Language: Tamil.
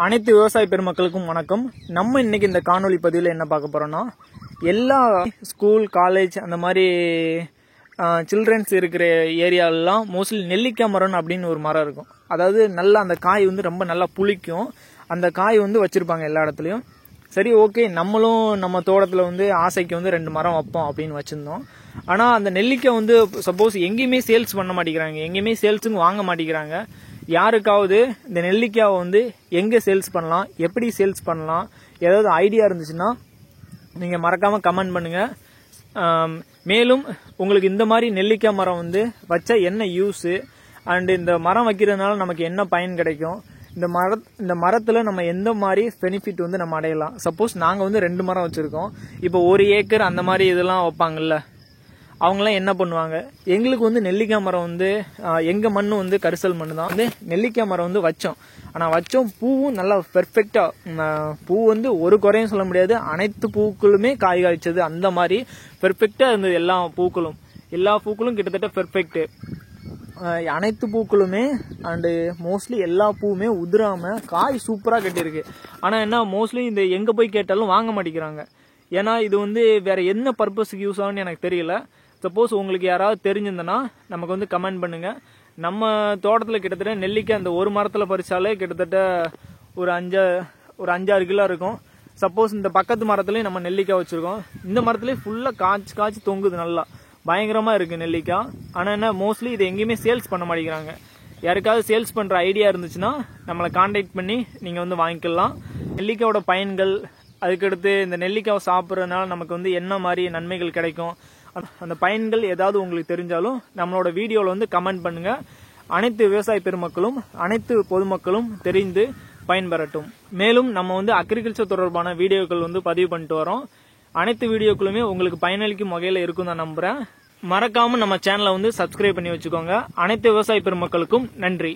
அனைத்து விவசாய பெருமக்களுக்கும் வணக்கம். நம்ம இன்னைக்கு இந்த காணொளி பதிவில் என்ன பார்க்க போறோம்னா, எல்லா ஸ்கூல் காலேஜ் அந்த மாதிரி சில்ட்ரன்ஸ் இருக்கிற ஏரியாலெலாம் மோஸ்ட்லி நெல்லிக்காய் மரம் அப்படின்னு ஒரு மரம் இருக்கும். அதாவது நல்லா அந்த காய் வந்து ரொம்ப நல்லா புளிக்கும். அந்த காய் வந்து வச்சிருப்பாங்க எல்லா இடத்துலையும். சரி, ஓகே, நம்மளும் நம்ம தோட்டத்தில் வந்து ஆசைக்கு வந்து 2 மரம் வைப்போம் அப்படின்னு வச்சுருந்தோம். ஆனால் அந்த நெல்லிக்காய் வந்து சப்போஸ் எங்கேயுமே சேல்ஸ் பண்ண மாட்டேங்கிறாங்க, எங்கேயுமே சேல்ஸுங்க வாங்க மாட்டேங்கிறாங்க. யாருக்காவது இந்த நெல்லிக்காவை வந்து எங்கே சேல்ஸ் பண்ணலாம், எப்படி சேல்ஸ் பண்ணலாம், ஏதாவது ஐடியா இருந்துச்சுன்னா நீங்கள் மறக்காமல் கமெண்ட் பண்ணுங்கள். மேலும் உங்களுக்கு இந்த மாதிரி நெல்லிக்காய் மரம் வந்து வச்சா என்ன யூஸு, அண்டு இந்த மரம் வைக்கிறதுனால நமக்கு என்ன பயன் கிடைக்கும், இந்த மரத்தில் நம்ம எந்த மாதிரி பெனிஃபிட் வந்து நம்ம அடையலாம். சப்போஸ் நாங்கள் வந்து 2 மரம் வச்சுருக்கோம். இப்போ 1 ஏக்கர் அந்த மாதிரி இதெல்லாம் வைப்பாங்கல்ல, அவங்களாம் என்ன பண்ணுவாங்க, எங்களுக்கு வந்து நெல்லிக்காய் மரம் வந்து எங்கள் மண் வந்து கரிசல் மண் தான், வந்து நெல்லிக்காய் மரம் வந்து வச்சோம். ஆனால் வச்சோம், பூவும் நல்லா பெர்ஃபெக்டாக, பூ வந்து ஒரு குறையும் சொல்ல முடியாது, அனைத்து பூக்களுமே காய் காய்ச்சது. அந்த மாதிரி பெர்ஃபெக்டாக இருந்தது. எல்லா பூக்களும் கிட்டத்தட்ட பெர்ஃபெக்ட்டு. அனைத்து பூக்களுமே அண்டு மோஸ்ட்லி எல்லா பூவுமே உதிராம காய் சூப்பராக கட்டியிருக்கு. ஆனால் என்ன, மோஸ்ட்லி இந்த எங்கே போய் கேட்டாலும் வாங்க மாட்டேங்கிறாங்க. ஏன்னா இது வந்து வேற என்ன பர்பஸுக்கு யூஸ் ஆகும்னு எனக்கு தெரியல. சப்போஸ் உங்களுக்கு யாராவது தெரிஞ்சிருந்தனா நமக்கு வந்து கமெண்ட் பண்ணுங்க. நம்ம தோட்டத்தில் கிட்டத்தட்ட நெல்லிக்காய் அந்த ஒரு மரத்தில் பறிச்சாலே கிட்டத்தட்ட ஒரு 5-6 கிலோ இருக்கும். சப்போஸ் இந்த பக்கத்து மரத்துலேயும் நம்ம நெல்லிக்காய் வச்சுருக்கோம். இந்த மரத்துலேயும் ஃபுல்லாக காய்ச்சி தொங்குது, நல்லா பயங்கரமாக இருக்குது நெல்லிக்காய். ஆனால் என்ன, மோஸ்ட்லி இது எங்கேயுமே சேல்ஸ் பண்ண மாட்டேங்கிறாங்க. யாருக்காவது சேல்ஸ் பண்ணுற ஐடியா இருந்துச்சுன்னா நம்மளை கான்டாக்ட் பண்ணி நீங்கள் வந்து வாங்கிக்கலாம். நெல்லிக்காயோட பயன்கள், அதுக்கடுத்து இந்த நெல்லிக்காவை சாப்பிட்றதுனால நமக்கு வந்து என்ன மாதிரி நன்மைகள் கிடைக்கும், அந்த பயன்கள் ஏதாவது உங்களுக்கு தெரிஞ்சாலும் நம்மளோட வீடியோவில் வந்து கமெண்ட் பண்ணுங்கள். அனைத்து விவசாய பெருமக்களும் அனைத்து பொதுமக்களும் தெரிந்து பயன்பெறட்டும். மேலும் நம்ம வந்து அக்ரிகல்ச்சர் தொடர்பான வீடியோக்கள் வந்து பதிவு பண்ணிட்டு வரோம். அனைத்து வீடியோக்களுமே உங்களுக்கு பயனளிக்கும் வகையில் இருக்கும் தான் நம்புகிறேன். மறக்காமல் நம்ம சேனலை வந்து சப்ஸ்கிரைப் பண்ணி வச்சுக்கோங்க. அனைத்து விவசாய பெருமக்களுக்கும் நன்றி.